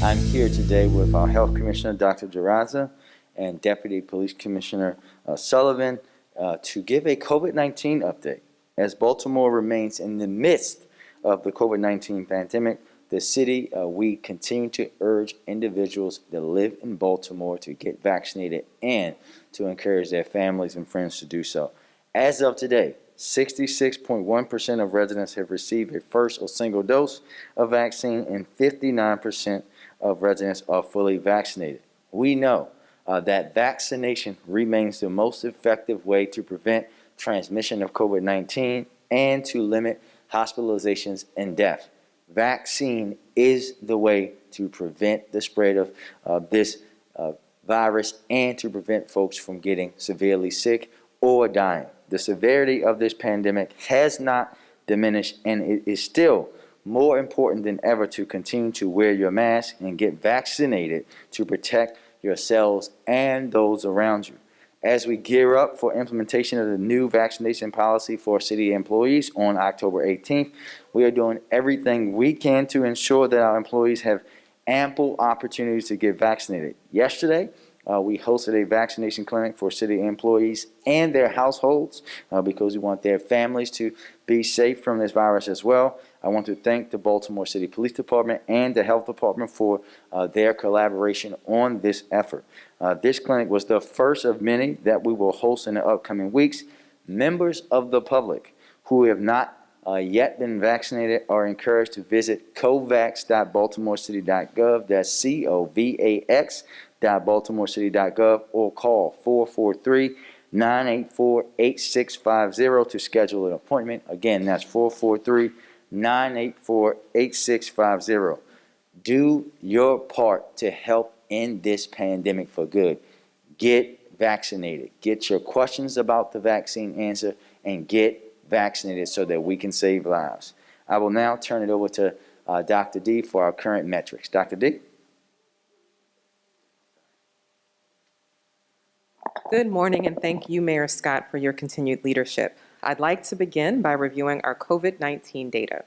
I'm here today with our Health Commissioner, Dr. Jaraza, and Deputy Police Commissioner Sullivan to give a COVID-19 update. As Baltimore remains in the midst of the COVID-19 pandemic, the city, we continue to urge individuals that live in Baltimore to get vaccinated and to encourage their families and friends to do so. As of today, 66.1% of residents have received a first or single dose of vaccine, and 59% of residents are fully vaccinated. We know that vaccination remains the most effective way to prevent transmission of COVID-19 and to limit hospitalizations and death. Vaccine is the way to prevent the spread of this virus and to prevent folks from getting severely sick or dying. The severity of this pandemic has not diminished, and it is still more important than ever to continue to wear your mask and get vaccinated to protect yourselves and those around you. As we gear up for implementation of the new vaccination policy for city employees on October 18th, we are doing everything we can to ensure that our employees have ample opportunities to get vaccinated. Yesterday, we hosted a vaccination clinic for city employees and their households because we want their families to be safe from this virus as well. I want to thank the Baltimore City Police Department and the Health Department for their collaboration on this effort. This clinic was the first of many that we will host in the upcoming weeks. Members of the public who have not yet been vaccinated are encouraged to visit covax.baltimorecity.gov. That's COVAX.baltimorecity.gov or call 443-984-8650 to schedule an appointment. Again, that's 443-984-8650. Do your part to help end this pandemic for good. Get vaccinated. Get your questions about the vaccine answered and get vaccinated so that we can save lives. I will now turn it over to Dr. D for our current metrics. Dr. D? Good morning, and thank you, Mayor Scott, for your continued leadership. I'd like to begin by reviewing our COVID-19 data.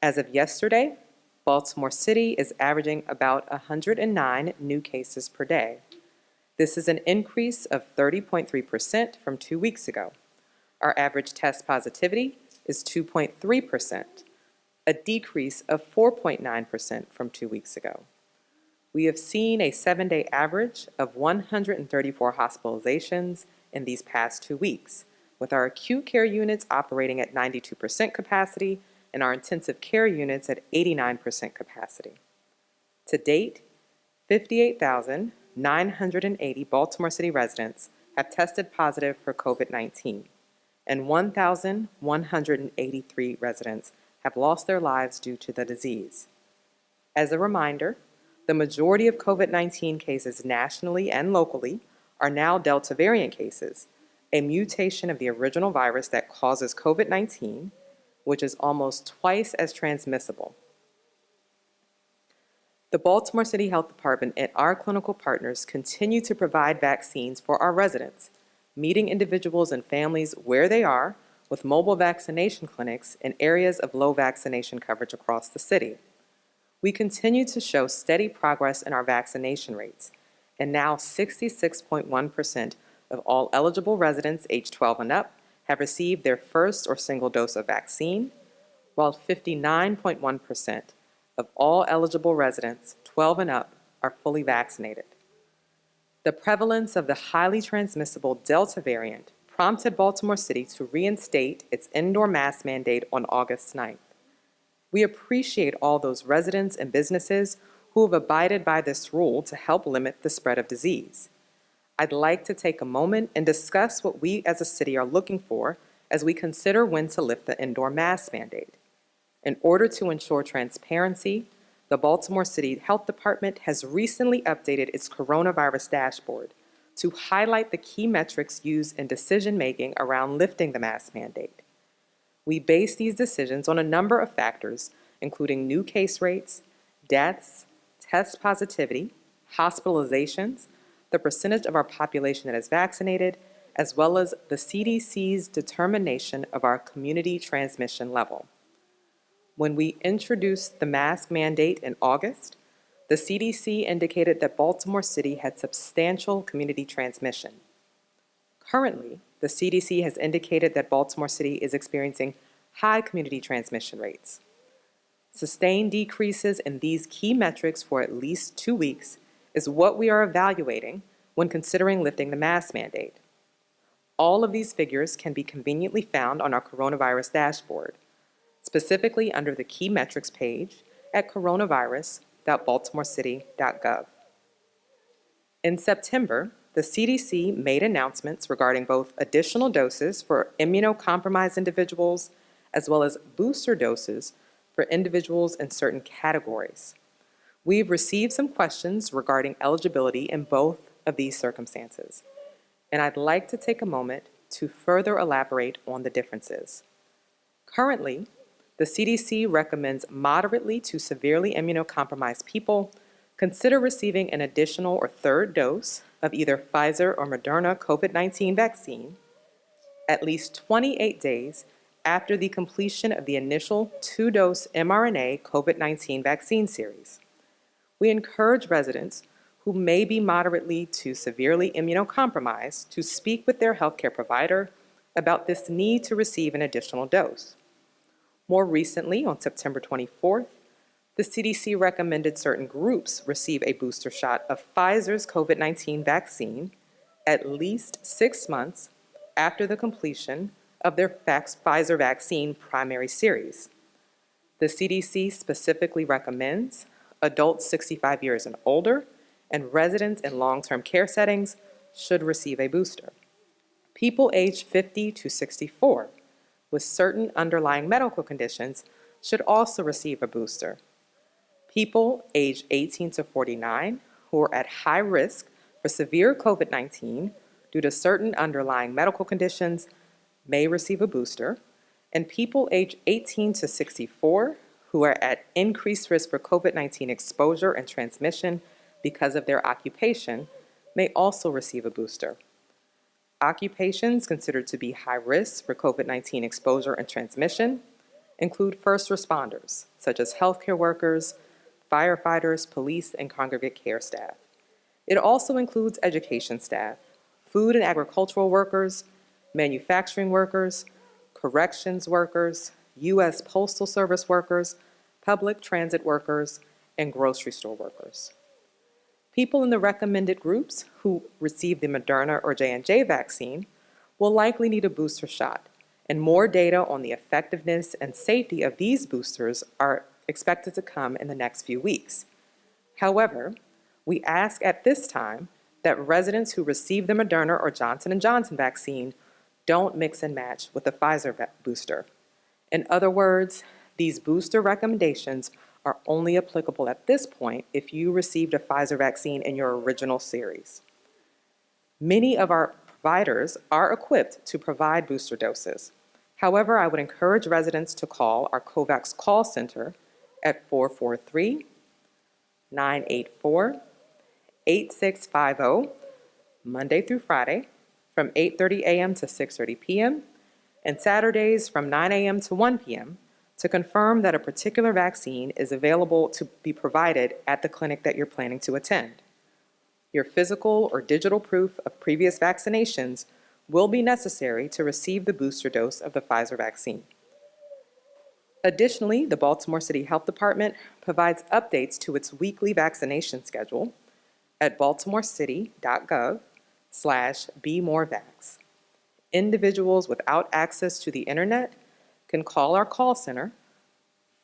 As of yesterday, Baltimore City is averaging about 109 new cases per day. This is an increase of 30.3% from 2 weeks ago. Our average test positivity is 2.3%, a decrease of 4.9% from 2 weeks ago. We have seen a 7-day average of 134 hospitalizations in these past 2 weeks, with our acute care units operating at 92% capacity and our intensive care units at 89% capacity. To date, 58,980 Baltimore City residents have tested positive for COVID-19, and 1,183 residents have lost their lives due to the disease. As a reminder, the majority of COVID-19 cases nationally and locally are now Delta variant cases, a mutation of the original virus that causes COVID-19, which is almost twice as transmissible. The Baltimore City Health Department and our clinical partners continue to provide vaccines for our residents, meeting individuals and families where they are with mobile vaccination clinics in areas of low vaccination coverage across the city. We continue to show steady progress in our vaccination rates, and now 66.1% of all eligible residents age 12 and up have received their first or single dose of vaccine, while 59.1% of all eligible residents 12 and up are fully vaccinated. The prevalence of the highly transmissible Delta variant prompted Baltimore City to reinstate its indoor mask mandate on August 9th. We appreciate all those residents and businesses who have abided by this rule to help limit the spread of disease. I'd like to take a moment and discuss what we as a city are looking for as we consider when to lift the indoor mask mandate. In order to ensure transparency, the Baltimore City Health Department has recently updated its coronavirus dashboard to highlight the key metrics used in decision-making around lifting the mask mandate. We base these decisions on a number of factors, including new case rates, deaths, test positivity, hospitalizations, the percentage of our population that is vaccinated, as well as the CDC's determination of our community transmission level. When we introduced the mask mandate in August, the CDC indicated that Baltimore City had substantial community transmission. Currently, the CDC has indicated that Baltimore City is experiencing high community transmission rates. Sustained decreases in these key metrics for at least 2 weeks is what we are evaluating when considering lifting the mask mandate. All of these figures can be conveniently found on our coronavirus dashboard, specifically under the key metrics page at coronavirus.baltimorecity.gov. In September, the CDC made announcements regarding both additional doses for immunocompromised individuals as well as booster doses for individuals in certain categories. We've received some questions regarding eligibility in both of these circumstances, and I'd like to take a moment to further elaborate on the differences. Currently, the CDC recommends moderately to severely immunocompromised people consider receiving an additional or third dose of either Pfizer or Moderna COVID-19 vaccine at least 28 days after the completion of the initial 2-dose mRNA COVID-19 vaccine series. We encourage residents who may be moderately to severely immunocompromised to speak with their healthcare provider about this need to receive an additional dose. More recently, on September 24th, the CDC recommended certain groups receive a booster shot of Pfizer's COVID-19 vaccine at least 6 months after the completion of their Pfizer vaccine primary series. The CDC specifically recommends adults 65 years and older and residents in long-term care settings should receive a booster. People aged 50 to 64 with certain underlying medical conditions should also receive a booster. People aged 18 to 49 who are at high risk for severe COVID-19 due to certain underlying medical conditions may receive a booster, and people aged 18 to 64 who are at increased risk for COVID-19 exposure and transmission because of their occupation may also receive a booster. Occupations considered to be high risk for COVID-19 exposure and transmission include first responders, such as healthcare workers, firefighters, police, and congregate care staff. It also includes education staff, food and agricultural workers, manufacturing workers, corrections workers, U.S. Postal Service workers, public transit workers, and grocery store workers. People in the recommended groups who receive the Moderna or J&J vaccine will likely need a booster shot, and more data on the effectiveness and safety of these boosters are expected to come in the next few weeks. However, we ask at this time that residents who receive the Moderna or Johnson & Johnson vaccine don't mix and match with the Pfizer booster. In other words, these booster recommendations are only applicable at this point if you received a Pfizer vaccine in your original series. Many of our providers are equipped to provide booster doses. However, I would encourage residents to call our COVAX call center at 443-984-8650 Monday through Friday from 8:30 a.m. to 6:30 p.m. and Saturdays from 9 a.m. to 1 p.m. to confirm that a particular vaccine is available to be provided at the clinic that you're planning to attend. Your physical or digital proof of previous vaccinations will be necessary to receive the booster dose of the Pfizer vaccine. Additionally, the Baltimore City Health Department provides updates to its weekly vaccination schedule at baltimorecity.gov/BeMoreVax. Individuals without access to the internet can call our call center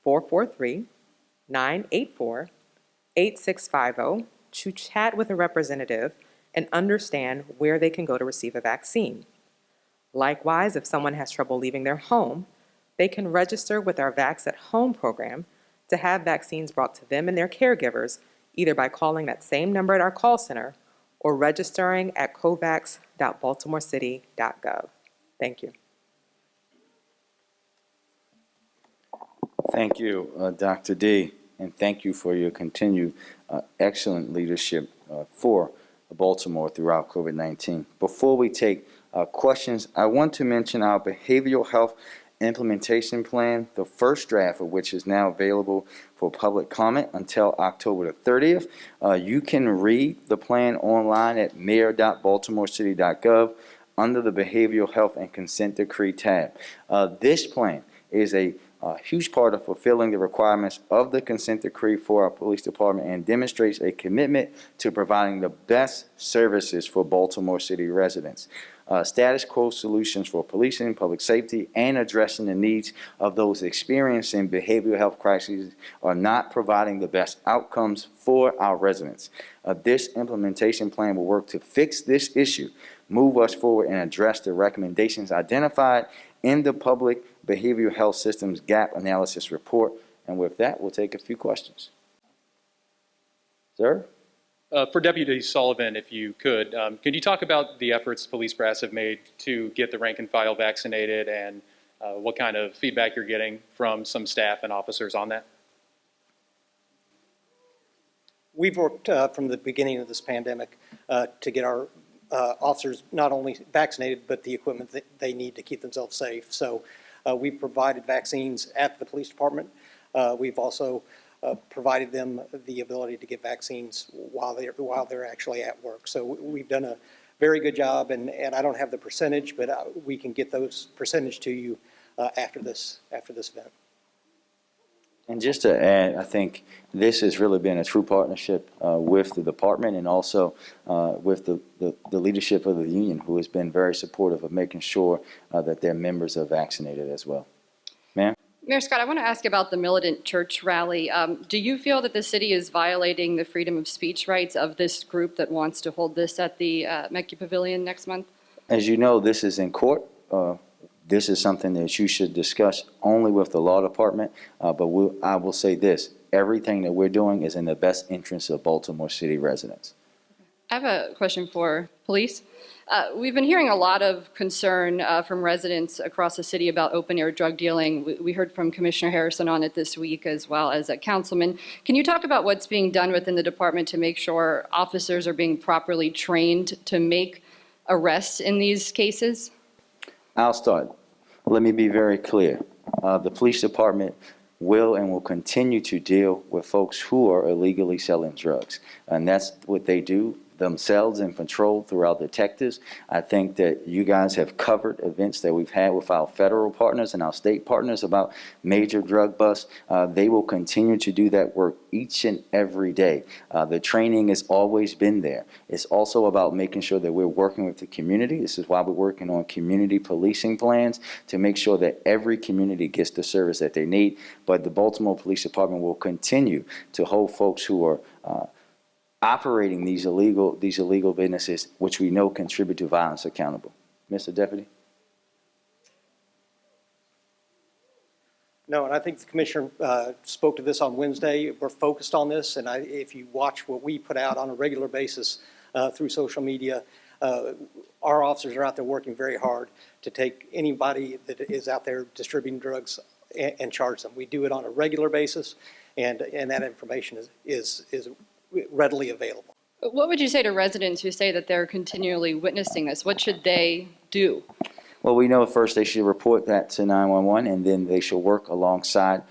443-984-8650 to chat with a representative and understand where they can go to receive a vaccine. Likewise, if someone has trouble leaving their home, they can register with our Vax at Home program to have vaccines brought to them and their caregivers, either by calling that same number at our call center or registering at covax.baltimorecity.gov. Thank you. Thank you, Dr. D, and thank you for your continued excellent leadership for Baltimore throughout COVID-19. Before we take questions, I want to mention our behavioral health implementation plan, the first draft of which is now available for public comment until October the 30th. You can read the plan online at mayor.baltimorecity.gov under the Behavioral Health and Consent Decree tab. This plan is a huge part of fulfilling the requirements of the consent decree for our police department and demonstrates a commitment to providing the best services for Baltimore City residents. Status quo solutions for policing, public safety, and addressing the needs of those experiencing behavioral health crises are not providing the best outcomes for our residents. This implementation plan will work to fix this issue, move us forward, and address the recommendations identified in the Public Behavioral Health Systems Gap Analysis Report. And with that, we'll take a few questions. Sir? For Deputy Sullivan, if you could you talk about the efforts police brass have made to get the rank and file vaccinated and what kind of feedback you're getting from some staff and officers on that? We've worked from the beginning of this pandemic to get our officers not only vaccinated, but the equipment that they need to keep themselves safe. So we've provided vaccines at the police department. We've also provided them the ability to get vaccines while they're actually at work. So we've done a very good job, and I don't have the percentage, but we can get those percentage to you after this event. And just to add, I think this has really been a true partnership with the department and also with the leadership of the union, who has been very supportive of making sure that their members are vaccinated as well. Ma'am? Mayor Scott, I want to ask about the Militant Church rally. Do you feel that the city is violating the freedom of speech rights of this group that wants to hold this at the Mecca Pavilion next month? As you know, this is in court. This is something that you should discuss only with the law department, but I will say this, everything that we're doing is in the best interest of Baltimore City residents. I have a question for police. We've been hearing a lot of concern from residents across the city about open-air drug dealing. We heard from Commissioner Harrison on it this week, as well as a councilman. Can you talk about what's being done within the department to make sure officers are being properly trained to make arrests in these cases? I'll start. Let me be very clear. The police department will and will continue to deal with folks who are illegally selling drugs. And that's what they do themselves and patrol throughout detectives. I think that you guys have covered events that we've had with our federal partners and our state partners about major drug busts. They will continue to do that work each and every day. The training has always been there. It's also about making sure that we're working with the community. This is why we're working on community policing plans to make sure that every community gets the service that they need. But the Baltimore Police Department will continue to hold folks who are operating these illegal businesses, which we know contribute to violence, accountable. Mr. Deputy? No, and I think the commissioner spoke to this on Wednesday. We're focused on this, and if you watch what we put out on a regular basis through social media, our officers are out there working very hard to take anybody that is out there distributing drugs and charge them. We do it on a regular basis, and that information is readily available. What would you say to residents who say that they're continually witnessing this? What should they do? Well, we know first they should report that to 911, and then they should work alongside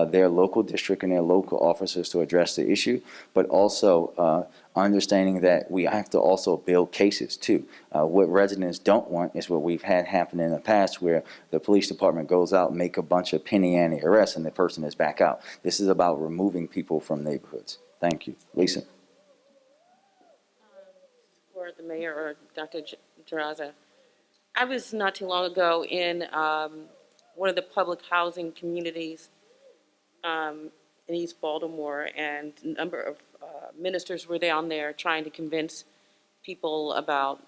their local district and their local officers to address the issue, but also understanding that we have to also build cases too. What residents don't want is what we've had happen in the past, where the police department goes out and make a bunch of penny ante arrests and the person is back out. This is about removing people from neighborhoods. Thank you. Lisa? For the mayor or Dr. Jaraza, I was not too long ago in one of the public housing communities in East Baltimore, and a number of ministers were down there trying to convince people about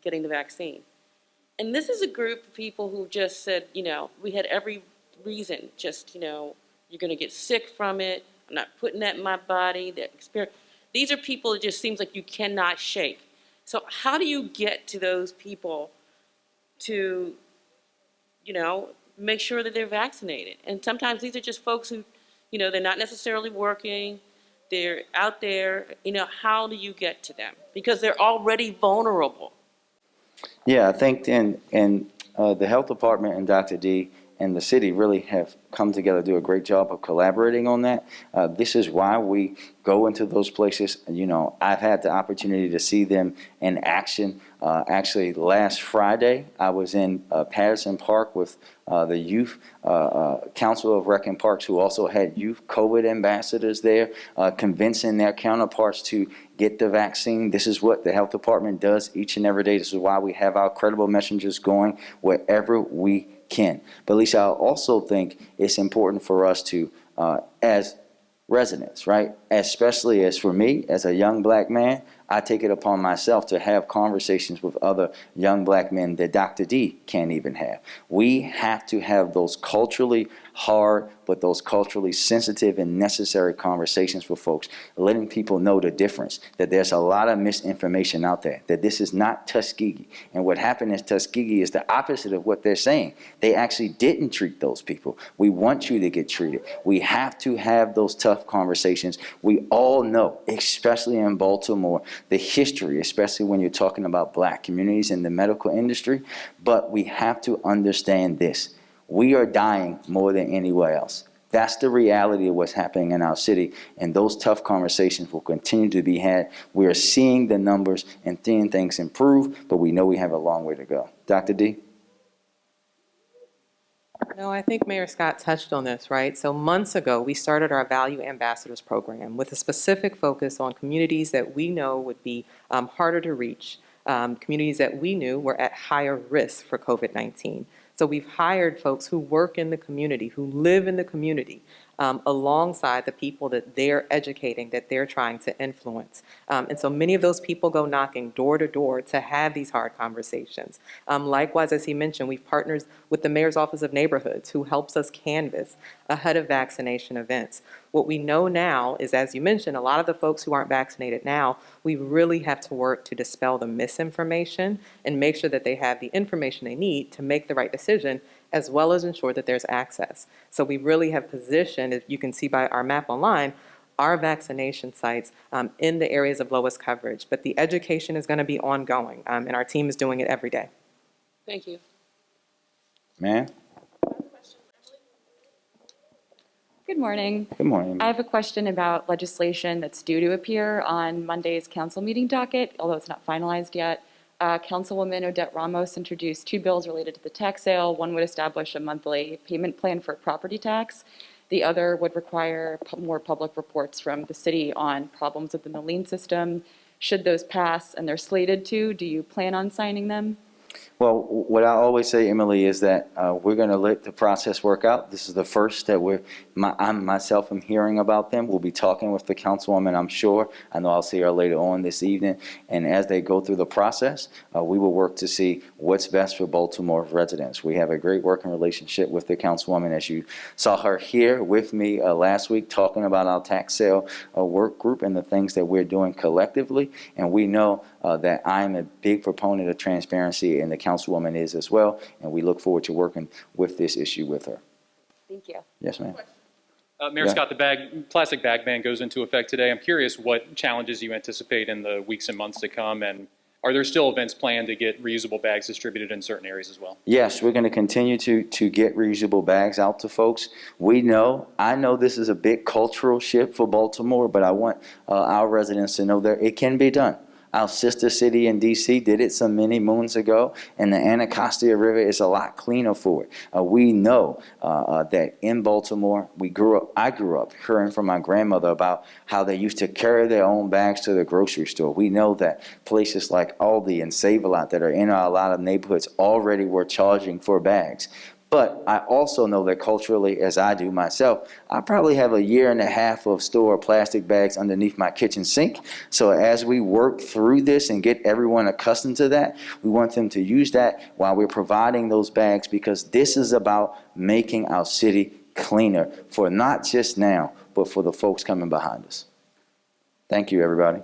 getting the vaccine. And this is a group of people who just said, you know, we had every reason, just, you know, you're going to get sick from it. I'm not putting that in my body. The experience. These are people it just seems like you cannot shake. So how do you get to those people to, you know, make sure that they're vaccinated? And sometimes these are just folks who, you know, they're not necessarily working. They're out there. You know, how do you get to them? Because they're already vulnerable. Yeah, I think in the health department and Dr. D and the city really have come together to do a great job of collaborating on that. This is why we go into those places. You know, I've had the opportunity to see them in action. Actually, last Friday, I was in Patterson Park with the Youth Council of Rec and Parks, who also had youth COVID ambassadors there, convincing their counterparts to get the vaccine. This is what the health department does each and every day. This is why we have our credible messengers going wherever we can. But Lisa, I also think it's important for us to, as residents, right? Especially as for me, as a young black man, I take it upon myself to have conversations with other young black men that Dr. D can't even have. We have to have those culturally hard, but those culturally sensitive and necessary conversations with folks, letting people know the difference, that there's a lot of misinformation out there, that this is not Tuskegee. And what happened in Tuskegee is the opposite of what they're saying. They actually didn't treat those people. We want you to get treated. We have to have those tough conversations. We all know, especially in Baltimore, the history, especially when you're talking about black communities in the medical industry. But we have to understand this. We are dying more than anywhere else. That's the reality of what's happening in our city, and those tough conversations will continue to be had. We are seeing the numbers and seeing things improve, but we know we have a long way to go. Dr. D? No, I think Mayor Scott touched on this, right? So months ago, we started our Value Ambassadors program with a specific focus on communities that we know would be harder to reach, communities that we knew were at higher risk for COVID-19. So we've hired folks who work in the community, who live in the community, alongside the people that they're educating, that they're trying to influence. And so many of those people go knocking door to door to have these hard conversations. Likewise, as he mentioned, we've partnered with the Mayor's Office of Neighborhoods, who helps us canvass ahead of vaccination events. What we know now is, as you mentioned, a lot of the folks who aren't vaccinated now, we really have to work to dispel the misinformation and make sure that they have the information they need to make the right decision, as well as ensure that there's access. So we really have positioned, as you can see by our map online, our vaccination sites in the areas of lowest coverage. But the education is going to be ongoing, and our team is doing it every day. Thank you. Ma'am? Good morning. Good morning. I have a question about legislation that's due to appear on Monday's council meeting docket, although it's not finalized yet. Councilwoman Odette Ramos introduced 2 bills related to the tax sale. One would establish a monthly payment plan for property tax. The other would require more public reports from the city on problems with the Moline system. Should those pass, and they're slated to, do you plan on signing them? Well, what I always say, Emily, is that we're going to let the process work out. This is the first that I myself am hearing about them. We'll be talking with the councilwoman, I'm sure. I know I'll see her later on this evening. And as they go through the process, we will work to see what's best for Baltimore residents. We have a great working relationship with the councilwoman, as you saw her here with me last week talking about our tax sale work group and the things that we're doing collectively. And we know that I'm a big proponent of transparency, and the councilwoman is as well, and we look forward to working with this issue with her. Thank you. Yes, ma'am. Mayor Yeah. Scott, the plastic bag ban goes into effect today. I'm curious what challenges you anticipate in the weeks and months to come, and are there still events planned to get reusable bags distributed in certain areas as well? Yes, we're going to continue to get reusable bags out to folks. I know this is a big cultural shift for Baltimore, but I want our residents to know that it can be done. Our sister city in D.C. did it some many moons ago, and the Anacostia River is a lot cleaner for it. We know that in Baltimore, I grew up hearing from my grandmother about how they used to carry their own bags to the grocery store. We know that places like Aldi and Save-A-Lot that are in a lot of neighborhoods already were charging for bags. But I also know that culturally, as I do myself, I probably have 1.5 years of store plastic bags underneath my kitchen sink. So as we work through this and get everyone accustomed to that, we want them to use that while we're providing those bags, because this is about making our city cleaner for not just now, but for the folks coming behind us. Thank you, everybody.